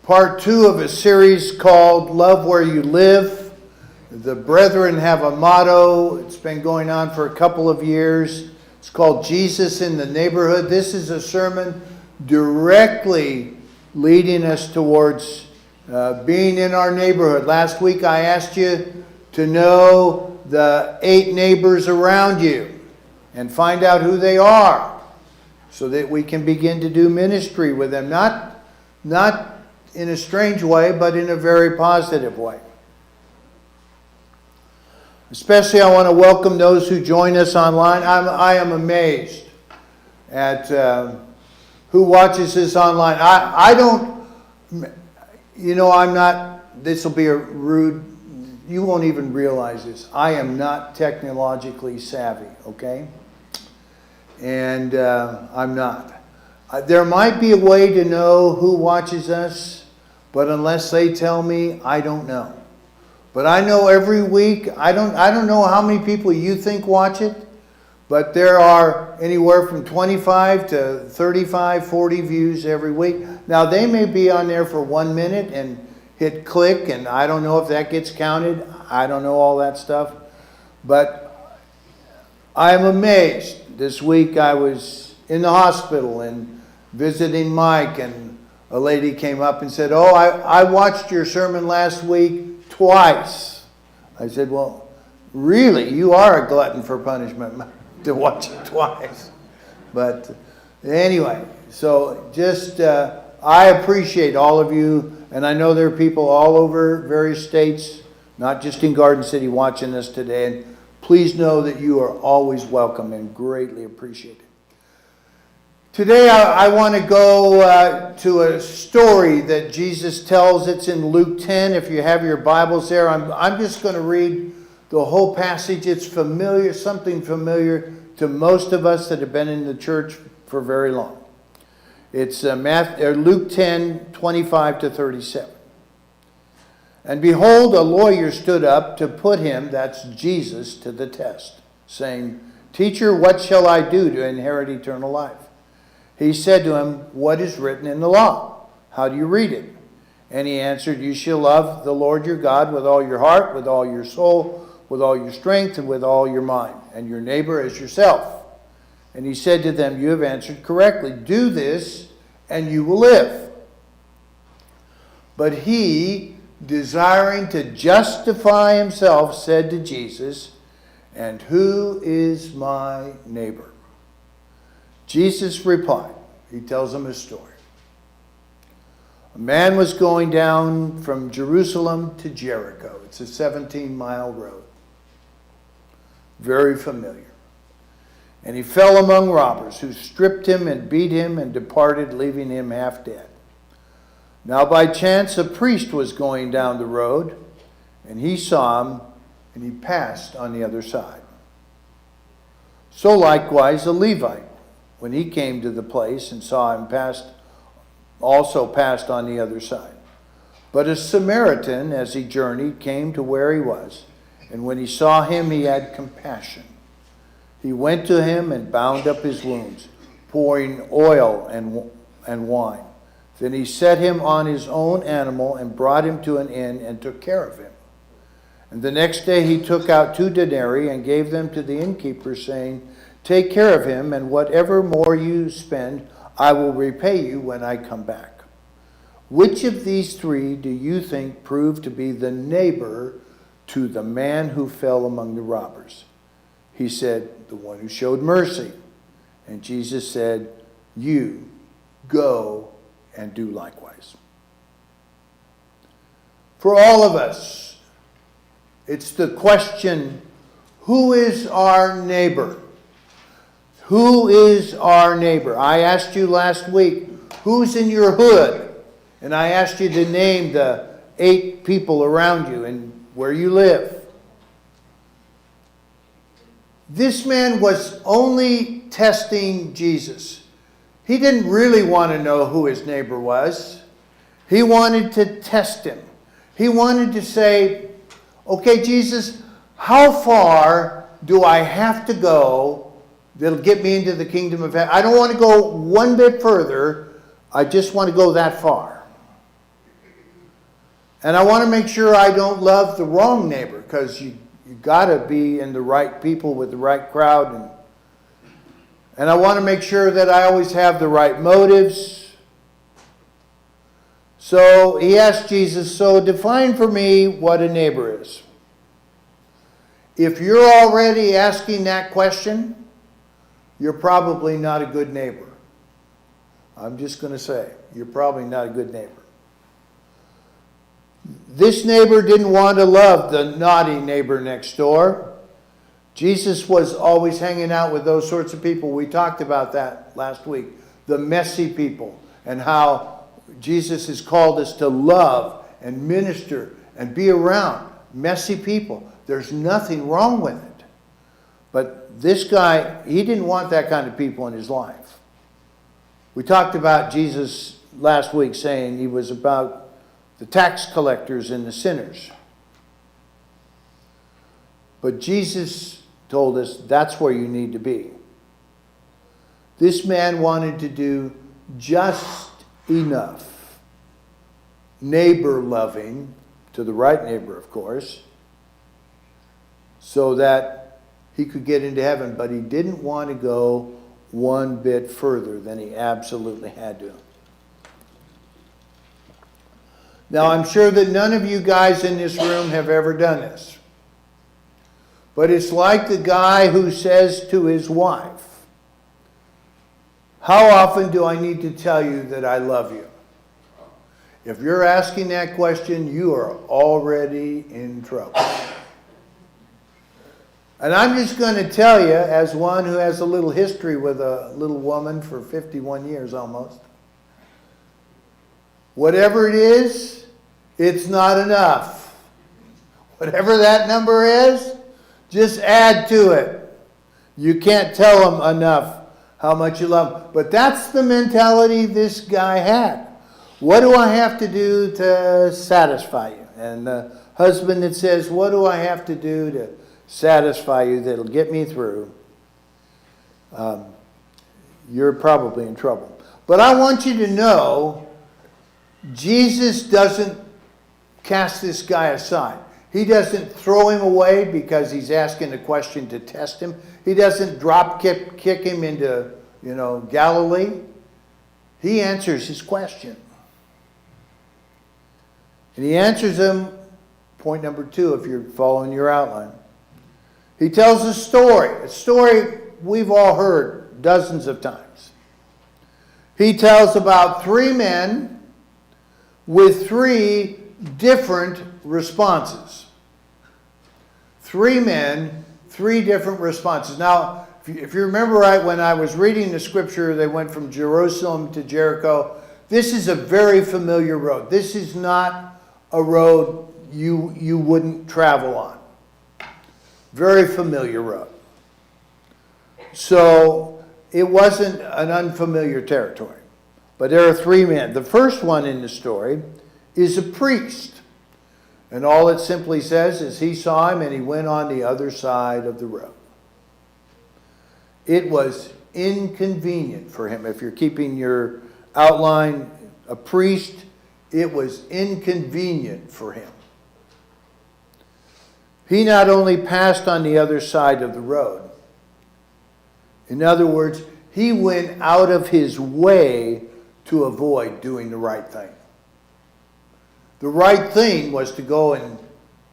Part 2 of a series called Love Where You Live. The brethren have a motto. It's been going on for a couple of years. It's called Jesus in the Neighborhood. This is a sermon directly leading us towards being in our neighborhood. Last week I asked you to know the 8 neighbors around you and find out who they are so that we can begin to do ministry with them. Not in a strange way, but in a very positive way. Especially I want to welcome those who join us online. I am amazed at who watches this online. I don't, I'm not, this will be a rude, you won't even realize this. I am not technologically savvy, okay? And I'm not. There might be a way to know who watches us, but unless they tell me, I don't know. But I know every week, I don't know how many people you think watch it, but there are anywhere from 25 to 35, 40 views every week. Now they may be on there for 1 minute and hit click, and I don't know if that gets counted. I don't know all that stuff. But I'm amazed. This week I was in the hospital and visiting Mike, and a lady came up and said, "Oh, I watched your sermon last week twice." I said, "Well, really, you are a glutton for punishment to watch it twice." But anyway, so just I appreciate all of you, and I know there are people all over various states, not just in Garden City, watching us today. And please know that you are always welcome and greatly appreciated. Today I want to go to a story that Jesus tells. It's in Luke 10. If you have your Bibles there, I'm just going to read the whole passage. It's familiar, something familiar to most of us that have been in the church for very long. It's Luke 10, 25 to 37. "And behold, a lawyer stood up to put him," that's Jesus, "to the test, saying, 'Teacher, what shall I do to inherit eternal life?' He said to him, 'What is written in the law? How do you read it?' And he answered, 'You shall love the Lord your God with all your heart, with all your soul, with all your strength, and with all your mind, and your neighbor as yourself.' And he said to them, 'You have answered correctly. Do this, and you will live.' But he, desiring to justify himself, said to Jesus, 'And who is my neighbor?' Jesus replied," he tells him a story. "A man was going down from Jerusalem to Jericho." It's a 17-mile road. Very familiar. "And he fell among robbers, who stripped him and beat him and departed, leaving him half dead. Now by chance a priest was going down the road, and he saw him, and he passed on the other side. So likewise a Levite, when he came to the place and saw him, also passed on the other side. But a Samaritan, as he journeyed, came to where he was, and when he saw him, he had compassion. He went to him and bound up his wounds, pouring oil and wine. Then he set him on his own animal and brought him to an inn and took care of him. And the next day he took out 2 denarii and gave them to the innkeeper, saying, 'Take care of him, and whatever more you spend, I will repay you when I come back.' Which of these 3 do you think proved to be the neighbor to the man who fell among the robbers?" He said, "The one who showed mercy." And Jesus said, "You go and do likewise." For all of us, it's the question, who is our neighbor? Who is our neighbor? I asked you last week, who's in your hood? And I asked you to name the 8 people around you and where you live. This man was only testing Jesus. He didn't really want to know who his neighbor was. He wanted to test him. He wanted to say, "Okay, Jesus, how far do I have to go that'll get me into the kingdom of heaven? I don't want to go one bit further. I just want to go that far." And I want to make sure I don't love the wrong neighbor, because you got to be in the right people with the right crowd. And I want to make sure that I always have the right motives. So he asked Jesus, so define for me what a neighbor is. If you're already asking that question, you're probably not a good neighbor. I'm just going to say, you're probably not a good neighbor. This neighbor didn't want to love the naughty neighbor next door. Jesus was always hanging out with those sorts of people. We talked about that last week. The messy people, and how Jesus has called us to love and minister and be around messy people. There's nothing wrong with it. But this guy, he didn't want that kind of people in his life. We talked about Jesus last week saying he was about the tax collectors and the sinners. But Jesus told us that's where you need to be. This man wanted to do just enough neighbor loving, to the right neighbor, of course, so that he could get into heaven. But he didn't want to go one bit further than he absolutely had to. Now, I'm sure that none of you guys in this room have ever done this. But it's like the guy who says to his wife, how often do I need to tell you that I love you? If you're asking that question, you are already in trouble. And I'm just going to tell you, as one who has a little history with a little woman for 51 years almost, whatever it is, it's not enough. Whatever that number is, just add to it. You can't tell them enough how much you love them. But that's the mentality this guy had. What do I have to do to satisfy you? And the husband that says, what do I have to do to satisfy you that'll get me through? You're probably in trouble. But I want you to know, Jesus doesn't cast this guy aside. He doesn't throw him away because he's asking a question to test him. He doesn't drop kick him into, Galilee. He answers his question. And he answers him, point number 2, if you're following your outline. He tells a story we've all heard dozens of times. He tells about 3 men with 3 different responses. 3 men, 3 different responses. Now, if you remember right, when I was reading the scripture, they went from Jerusalem to Jericho. This is a very familiar road. This is not a road you wouldn't travel on. Very familiar road. So it wasn't an unfamiliar territory. But there are 3 men. The first one in the story is a priest. And all it simply says is he saw him and he went on the other side of the road. It was inconvenient for him. If you're keeping your outline, a priest, it was inconvenient for him. He not only passed on the other side of the road. In other words, he went out of his way to avoid doing the right thing. The right thing was to go and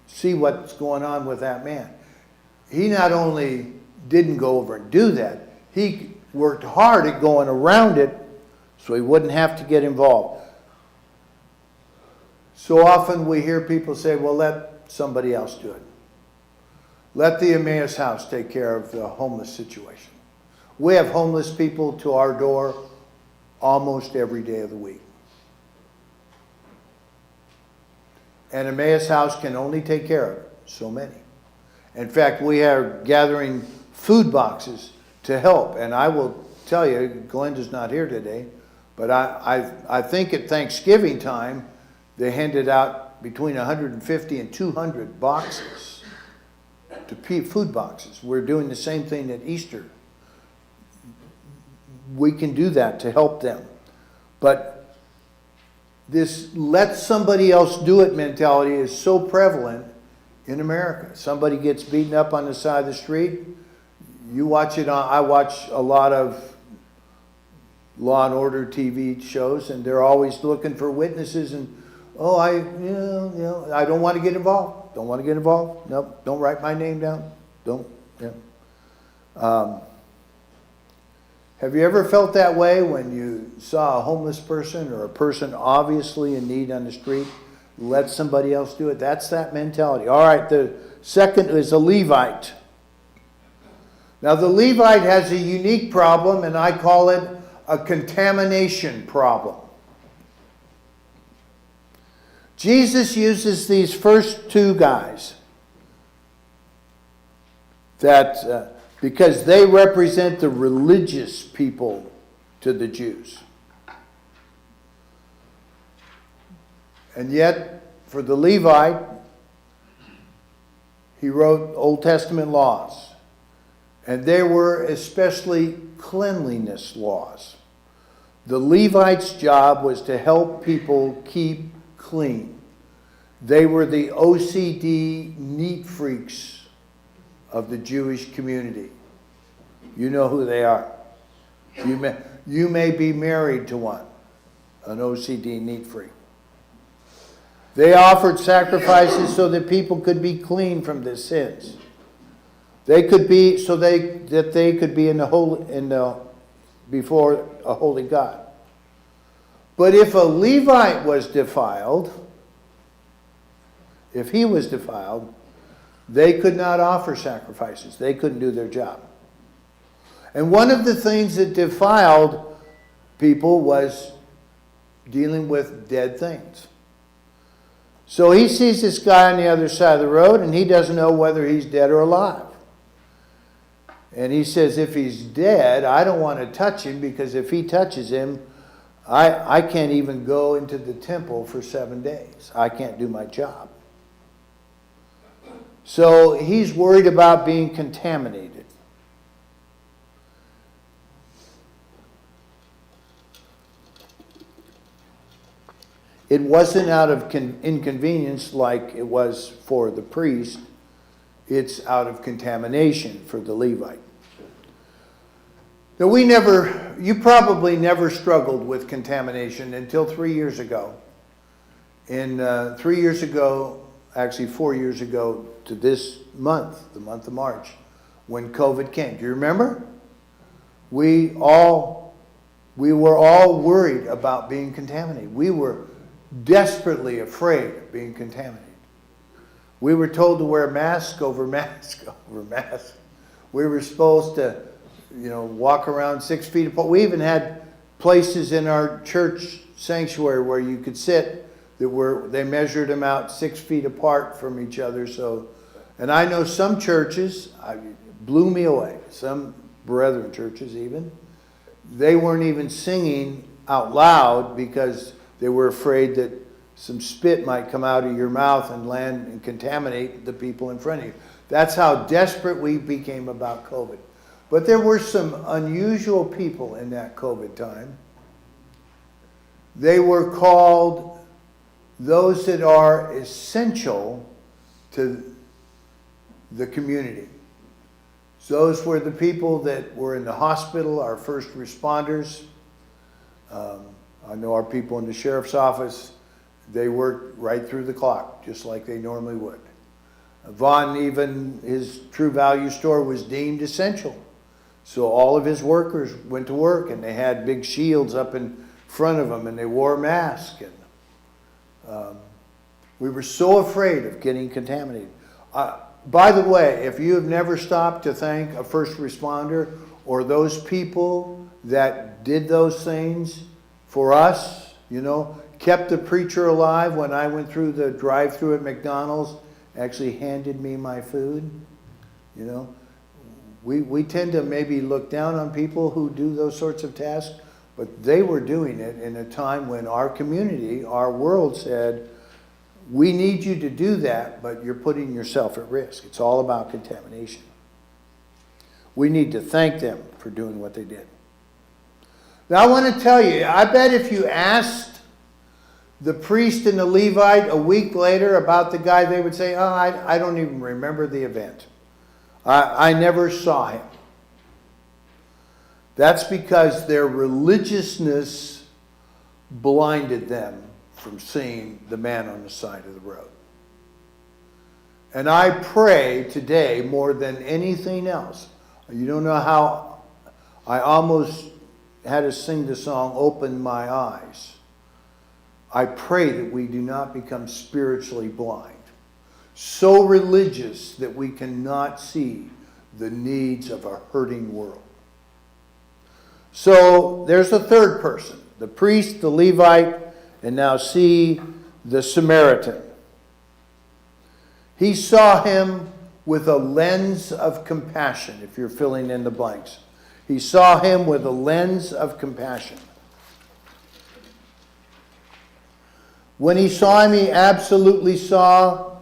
see what's going on with that man. He not only didn't go over and do that, he worked hard at going around it so he wouldn't have to get involved. So often we hear people say, well, let somebody else do it. Let the Emmaus House take care of the homeless situation. We have homeless people to our door almost every day of the week. And Emmaus House can only take care of so many. In fact, we are gathering food boxes to help. And I will tell you, Glenda's not here today, but I think at Thanksgiving time, they handed out between 150 and 200 boxes, food boxes. We're doing the same thing at Easter. We can do that to help them. But this let somebody else do it mentality is so prevalent in America. Somebody gets beaten up on the side of the street. You watch it on, I watch a lot of Law and Order TV shows, and they're always looking for witnesses and, oh, I don't want to get involved. Don't want to get involved. Nope, don't write my name down. Don't, have you ever felt that way when you saw a homeless person or a person obviously in need on the street? Let somebody else do it. That's that mentality. All right, the second is a Levite. Now the Levite has a unique problem, and I call it a contamination problem. Jesus uses these first two guys that because they represent the religious people to the Jews. And yet, for the Levite, he wrote Old Testament laws. And they were especially cleanliness laws. The Levite's job was to help people keep clean. They were the OCD neat freaks of the Jewish community. You know who they are. You may be married to one, an OCD neat freak. They offered sacrifices so that people could be clean from their sins. They could be that they could be before a holy God. But if a Levite was defiled, if he was defiled, they could not offer sacrifices. They couldn't do their job. And one of the things that defiled people was dealing with dead things. So he sees this guy on the other side of the road, and he doesn't know whether he's dead or alive. And he says, if he's dead, I don't want to touch him, because if he touches him, I can't even go into the temple for 7 days. I can't do my job. So he's worried about being contaminated. It wasn't out of inconvenience like it was for the priest. It's out of contamination for the Levite. Now you probably never struggled with contamination until 3 years ago. 3 years ago, actually 4 years ago to this month, the month of March, when COVID came. Do you remember? We were all worried about being contaminated. We were desperately afraid of being contaminated. We were told to wear mask over mask over mask. We were supposed to, walk around 6 feet apart. We even had places in our church sanctuary where you could sit they measured them out 6 feet apart from each other. And I know some churches, blew me away. Some brethren churches even, they weren't even singing out loud because they were afraid that some spit might come out of your mouth and land and contaminate the people in front of you. That's how desperate we became about COVID. But there were some unusual people in that COVID time. They were called those that are essential to the community. So those were the people that were in the hospital, our first responders. I know our people in the sheriff's office, they worked right through the clock, just like they normally would. Vaughn, even his True Value store was deemed essential. So all of his workers went to work, and they had big shields up in front of them, and they wore a mask. And we were so afraid of getting contaminated. By the way, if you have never stopped to thank a first responder or those people that did those things for us, kept the preacher alive when I went through the drive-thru at McDonald's, actually handed me my food, we tend to maybe look down on people who do those sorts of tasks, but they were doing it in a time when our community, our world said, we need you to do that, but you're putting yourself at risk. It's all about contamination. We need to thank them for doing what they did. Now I want to tell you, I bet if you asked The priest and the Levite, a week later, about the guy, they would say, oh, I don't even remember the event. I never saw him. That's because their religiousness blinded them from seeing the man on the side of the road. And I pray today more than anything else. You don't know how I almost had to sing the song, Open My Eyes. I pray that we do not become spiritually blind, so religious that we cannot see the needs of a hurting world. So there's a third person, the priest, the Levite, and now see the Samaritan. He saw him with a lens of compassion, if you're filling in the blanks. He saw him with a lens of compassion. When he saw him, he absolutely saw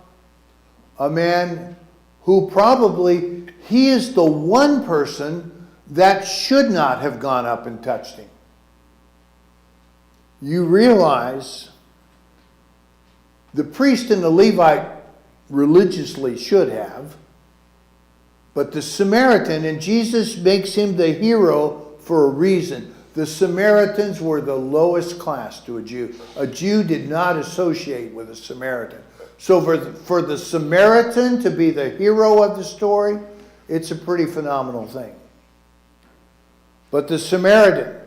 a man who probably, he is the one person that should not have gone up and touched him. You realize the priest and the Levite religiously should have, but the Samaritan, and Jesus makes him the hero for a reason. The Samaritans were the lowest class to a Jew. A Jew did not associate with a Samaritan. So for the Samaritan to be the hero of the story, it's a pretty phenomenal thing. But the Samaritan,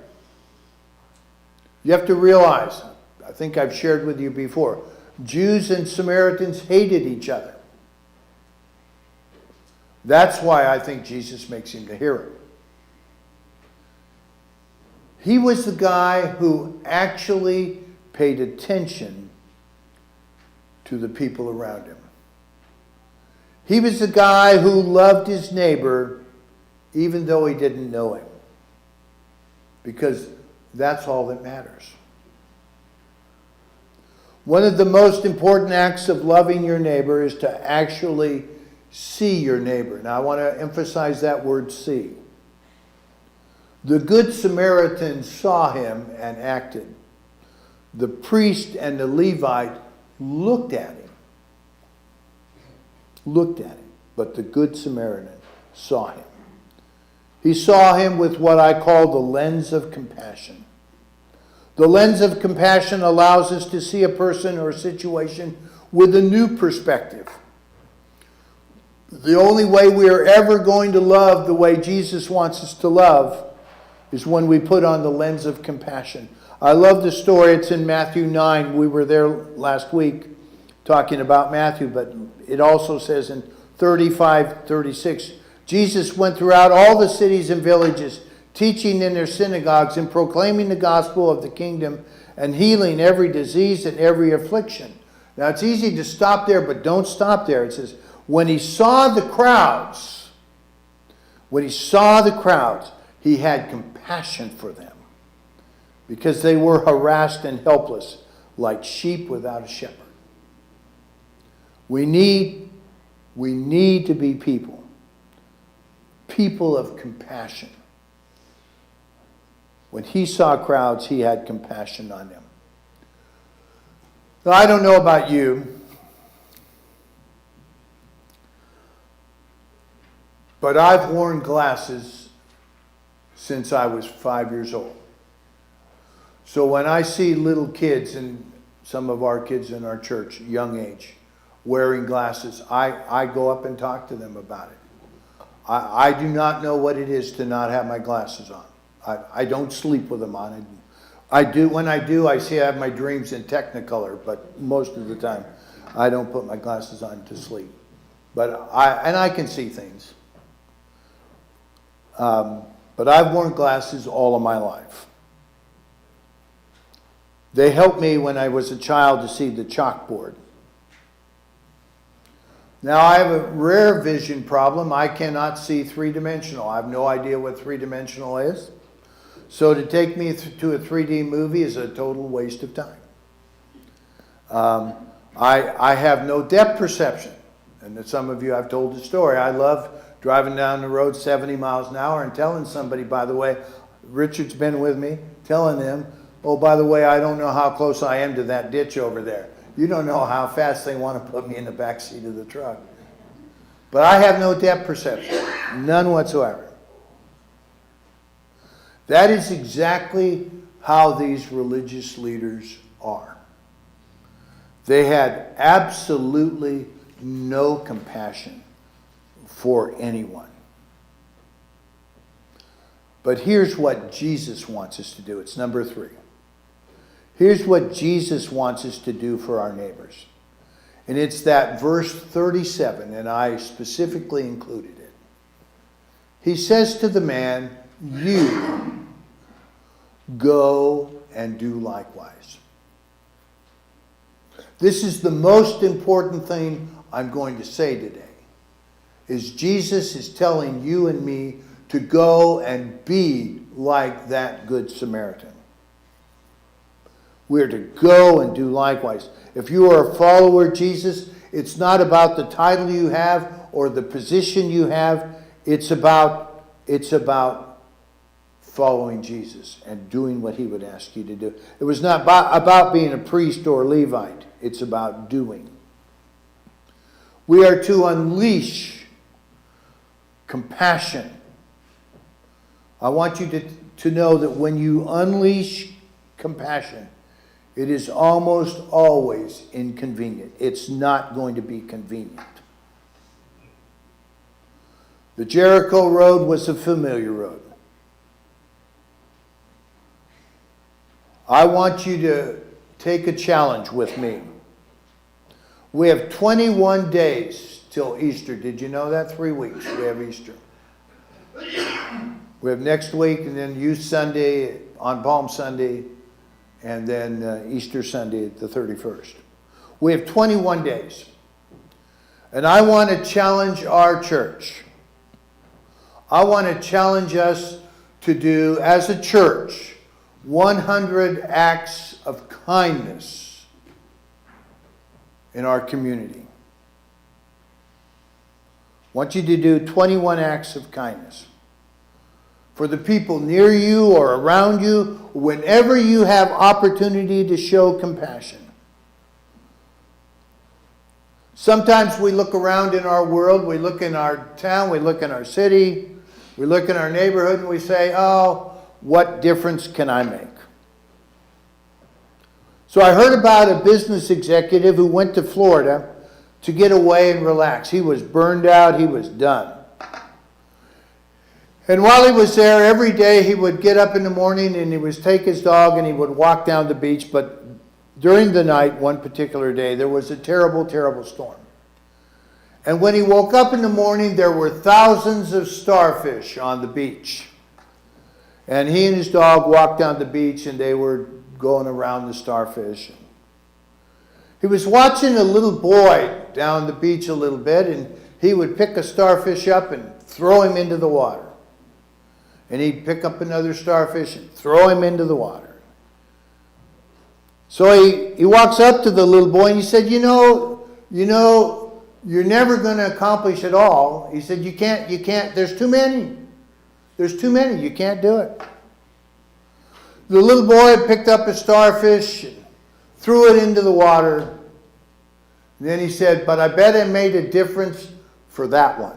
you have to realize, I think I've shared with you before, Jews and Samaritans hated each other. That's why I think Jesus makes him the hero. He was the guy who actually paid attention to the people around him. He was the guy who loved his neighbor even though he didn't know him. Because that's all that matters. One of the most important acts of loving your neighbor is to actually see your neighbor. Now I want to emphasize that word see. The Good Samaritan saw him and acted. The priest and the Levite looked at him. But the Good Samaritan saw him. He saw him with what I call the lens of compassion. The lens of compassion allows us to see a person or a situation with a new perspective. The only way we are ever going to love the way Jesus wants us to love is when we put on the lens of compassion. I love the story. It's in Matthew 9. We were there last week talking about Matthew, but it also says in 35:36, Jesus went throughout all the cities and villages, teaching in their synagogues and proclaiming the gospel of the kingdom and healing every disease and every affliction. Now it's easy to stop there, but don't stop there. It says, when he saw the crowds, he had compassion for them because they were harassed and helpless like sheep without a shepherd. We need to be people of compassion. When he saw crowds, he had compassion on them. Now, I don't know about you, but I've worn glasses since I was 5 years old. So when I see little kids, and some of our kids in our church, young age, wearing glasses, I go up and talk to them about it. I do not know what it is to not have my glasses on. I don't sleep with them on. I do. When I do, I see I have my dreams in Technicolor, but most of the time I don't put my glasses on to sleep. But I can see things. But I've worn glasses all of my life. They helped me when I was a child to see the chalkboard. Now I have a rare vision problem. I cannot see three-dimensional. I have no idea what three-dimensional is. So to take me to a 3D movie is a total waste of time. I have no depth perception. And some of you, I've told the story. I love driving down the road 70 miles an hour and telling somebody, by the way, Richard's been with me, telling them, Oh, by the way, I don't know how close I am to that ditch over there. You don't know how fast they want to put me in the back seat of the truck. But I have no depth perception, none whatsoever. That is exactly how these religious leaders are. They had absolutely no compassion for anyone. But here's what Jesus wants us to do. It's number 3. Here's what Jesus wants us to do for our neighbors. And it's that verse 37, and I specifically included it. He says to the man, you go and do likewise. This is the most important thing I'm going to say today, is Jesus is telling you and me to go and be like that Good Samaritan. We're to go and do likewise. If you are a follower of Jesus, it's not about the title you have or the position you have. It's about following Jesus and doing what he would ask you to do. It was not about being a priest or a Levite. It's about doing. We are to unleash compassion. I want you to know that when you unleash compassion, it is almost always inconvenient. It's not going to be convenient. The Jericho road was a familiar road. I want you to take a challenge with me. We have 21 days till Easter. Did you know that? 3 weeks we have Easter. We have next week, and then Youth Sunday on Palm Sunday, and then Easter Sunday, the 31st. We have 21 days. And I want to challenge our church. I want to challenge us to do, as a church, 100 acts of kindness in our community. I want you to do 21 acts of kindness for the people near you or around you, whenever you have opportunity to show compassion. Sometimes we look around in our world, we look in our town, we look in our city, we look in our neighborhood, and we say, oh, what difference can I make? So I heard about a business executive who went to Florida to get away and relax. He was burned out, he was done. And while he was there, every day he would get up in the morning and he would take his dog and he would walk down the beach. But during the night, one particular day, there was a terrible, terrible storm. And when he woke up in the morning, there were thousands of starfish on the beach. And he and his dog walked down the beach and they were going around the starfish. He was watching a little boy down the beach a little bit, and he would pick a starfish up and throw him into the water. And he'd pick up another starfish and throw him into the water. So he walks up to the little boy and he said, you know, you're never going to accomplish it all. He said, you can't, there's too many. There's too many, you can't do it. The little boy picked up a starfish and threw it into the water. And then he said, but I bet it made a difference for that one.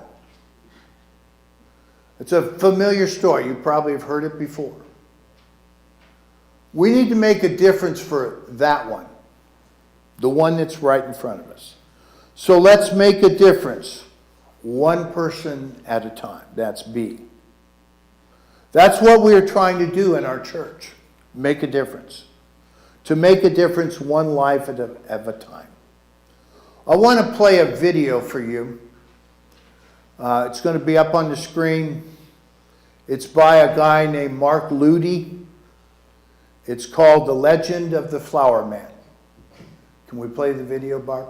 It's a familiar story. You probably have heard it before. We need to make a difference for that one, the one that's right in front of us. So let's make a difference, one person at a time. That's B. That's what we're trying to do in our church, make a difference. To make a difference, one life at a time. I want to play a video for you. It's going to be up on the screen. It's by a guy named Mark Ludy. It's called The Legend of the Flower Man. Can we play the video, Barb?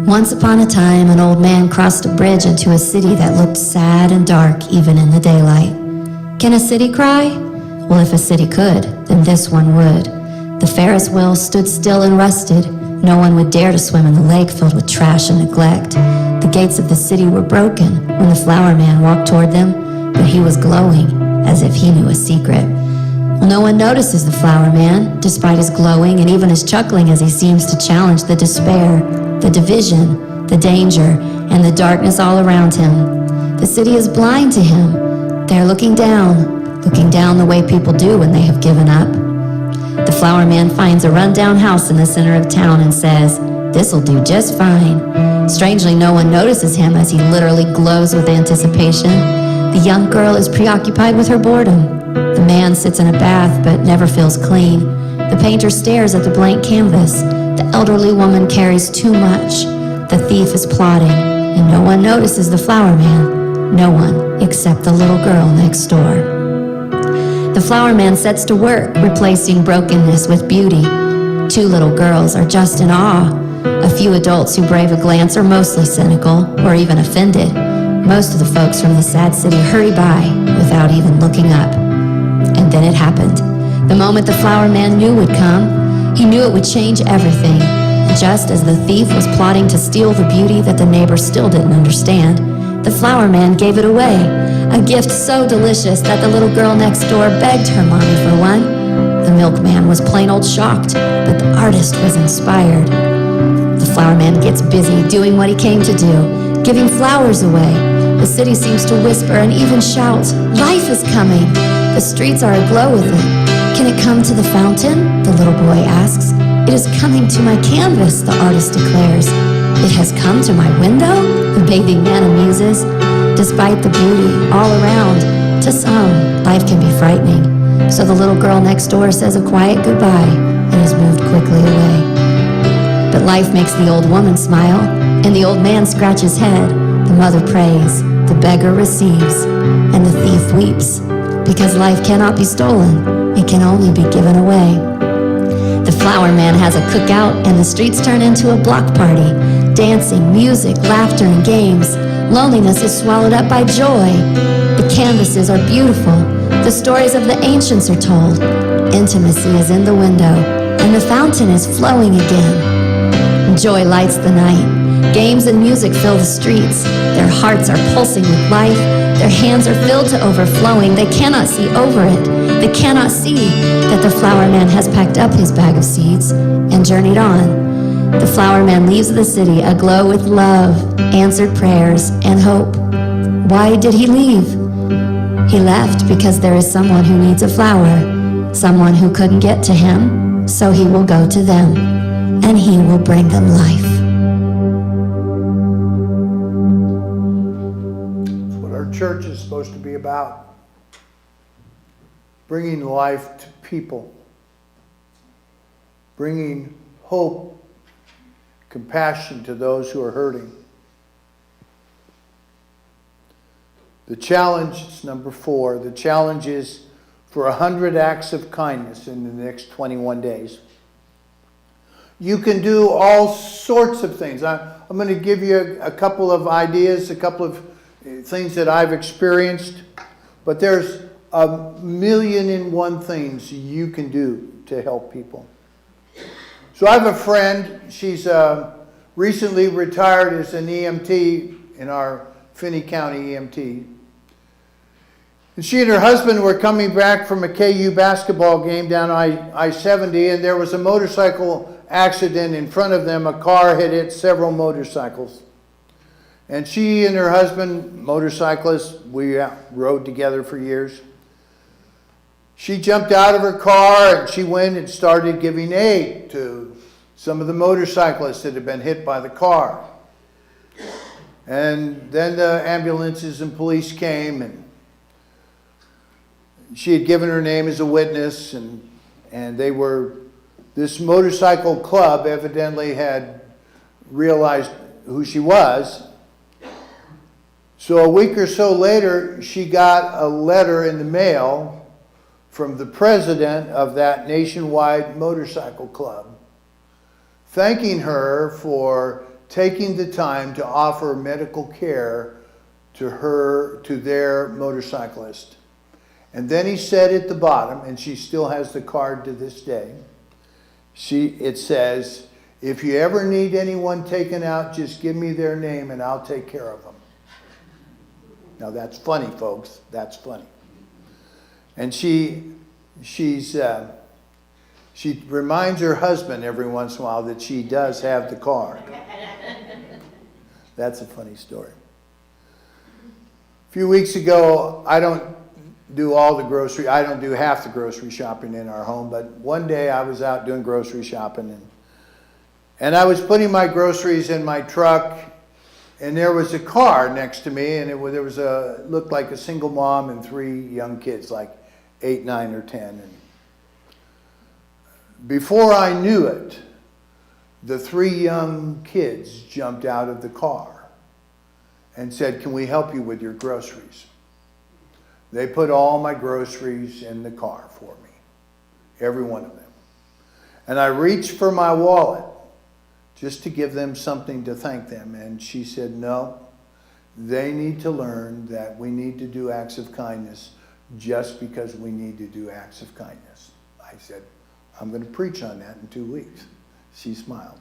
Once upon a time, an old man crossed a bridge into a city that looked sad and dark even in the daylight. Can a city cry? Well, if a city could, then this one would. The Ferris wheel stood still and rusted. No one would dare to swim in the lake filled with trash and neglect. The gates of the city were broken when the flower man walked toward them, but he was glowing as if he knew a secret. Well, no one notices the flower man, despite his glowing and even his chuckling as he seems to challenge the despair, the division, the danger, and the darkness all around him. The city is blind to him. They're looking down the way people do when they have given up. The flower man finds a rundown house in the center of town and says, "This'll do just fine." Strangely, no one notices him as he literally glows with anticipation. The young girl is preoccupied with her boredom. The man sits in a bath but never feels clean. The painter stares at the blank canvas. The elderly woman carries too much. The thief is plotting, and no one notices the flower man. No one except the little girl next door. The flower man sets to work, replacing brokenness with beauty. Two little girls are just in awe. A few adults who brave a glance are mostly cynical or even offended. Most of the folks from the sad city hurry by without even looking up. And then it happened. The moment the flower man knew would come, he knew it would change everything. Just as the thief was plotting to steal the beauty that the neighbors still didn't understand, the flower man gave it away. A gift so delicious that the little girl next door begged her mommy for one. The milkman was plain old shocked, but the artist was inspired. The flower man gets busy doing what he came to do, giving flowers away. The city seems to whisper and even shout, "Life is coming!" The streets are aglow with it. "Can it come to the fountain?" the little boy asks. "It is coming to my canvas," the artist declares. "It has come to my window?" the bathing man amuses. Despite the beauty all around, to some, life can be frightening. So the little girl next door says a quiet goodbye and is moved quickly away. But life makes the old woman smile, and the old man scratches head. The mother prays, the beggar receives, and the thief weeps. Because life cannot be stolen, it can only be given away. The flower man has a cookout, and the streets turn into a block party. Dancing, music, laughter, and games. Loneliness is swallowed up by joy. The canvases are beautiful. The stories of the ancients are told. Intimacy is in the window, and the fountain is flowing again. Joy lights the night. Games and music fill the streets. Their hearts are pulsing with life. Their hands are filled to overflowing. They cannot see over it. They cannot see that the flower man has packed up his bag of seeds and journeyed on. The flower man leaves the city aglow with love, answered prayers, and hope. Why did he leave? He left because there is someone who needs a flower, someone who couldn't get to him, so he will go to them, and he will bring them life. That's what our church is supposed to be about. Bringing life to people. Bringing hope, compassion to those who are hurting. The challenge is number 4. The challenge is for 100 acts of kindness in the next 21 days. You can do all sorts of things. I'm going to give you a couple of ideas, a couple of things that I've experienced, but there's 1,000,001 things you can do to help people. So I have a friend, she's recently retired as an EMT in our Finney County EMT. And she and her husband were coming back from a KU basketball game down I-70, and there was a motorcycle accident in front of them. A car had hit several motorcycles. And she and her husband, motorcyclists, we rode together for years. She jumped out of her car and she went and started giving aid to some of the motorcyclists that had been hit by the car. And then the ambulances and police came, and she had given her name as a witness, and they were, this motorcycle club evidently had realized who she was. So a week or so later, she got a letter in the mail from the president of that nationwide motorcycle club, thanking her for taking the time to offer medical care to their motorcyclist. And then he said at the bottom, and she still has the card to this day, It says, if you ever need anyone taken out, just give me their name and I'll take care of them. Now that's funny, folks. That's funny. And she reminds her husband every once in a while that she does have the car. That's a funny story. A few weeks ago, I don't do half the grocery shopping in our home, but one day I was out doing grocery shopping and I was putting my groceries in my truck, and there was a car next to me, and it looked like a single mom and 3 young kids, like 8, 9, or 10. And before I knew it, the 3 young kids jumped out of the car and said, "Can we help you with your groceries?" They put all my groceries in the car for me, every one of them. And I reached for my wallet just to give them something to thank them. And she said, "No, they need to learn that we need to do acts of kindness just because we need to do acts of kindness." I said, "I'm going to preach on that in 2 weeks." She smiled.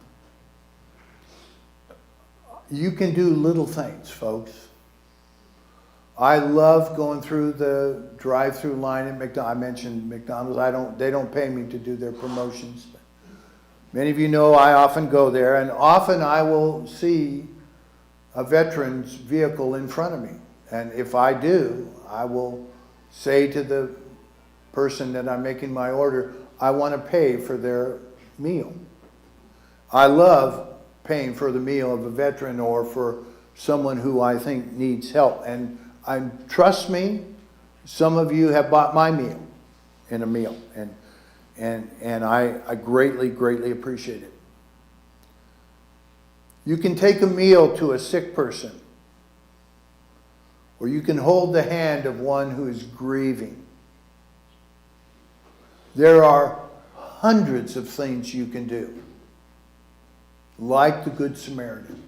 You can do little things, folks. I love going through the drive-through line at McDonald's. I mentioned McDonald's. They don't pay me to do their promotions. Many of you know I often go there, and often I will see a veteran's vehicle in front of me. And if I do, I will say to the person that I'm making my order, I want to pay for their meal. I love paying for the meal of a veteran or for someone who I think needs help. And trust me, some of you have bought my meal in a meal, and I greatly, greatly appreciate it. You can take a meal to a sick person, or you can hold the hand of one who is grieving. There are hundreds of things you can do, like the Good Samaritan.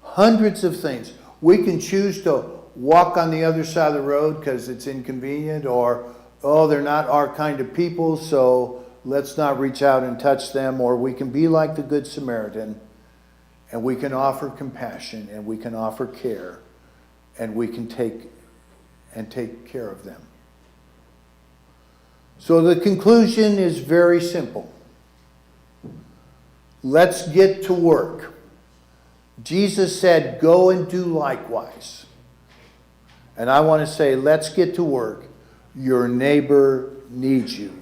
Hundreds of things. We can choose to walk on the other side of the road because it's inconvenient, or, oh, they're not our kind of people, so let's not reach out and touch them. Or we can be like the Good Samaritan, and we can offer compassion, and we can offer care, and we can take care of them. So the conclusion is very simple. Let's get to work. Jesus said, "Go and do likewise." And I want to say, let's get to work. Your neighbor needs you.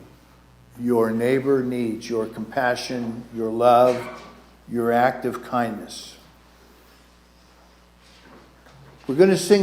Your neighbor needs your compassion, your love, your act of kindness. We're going to sing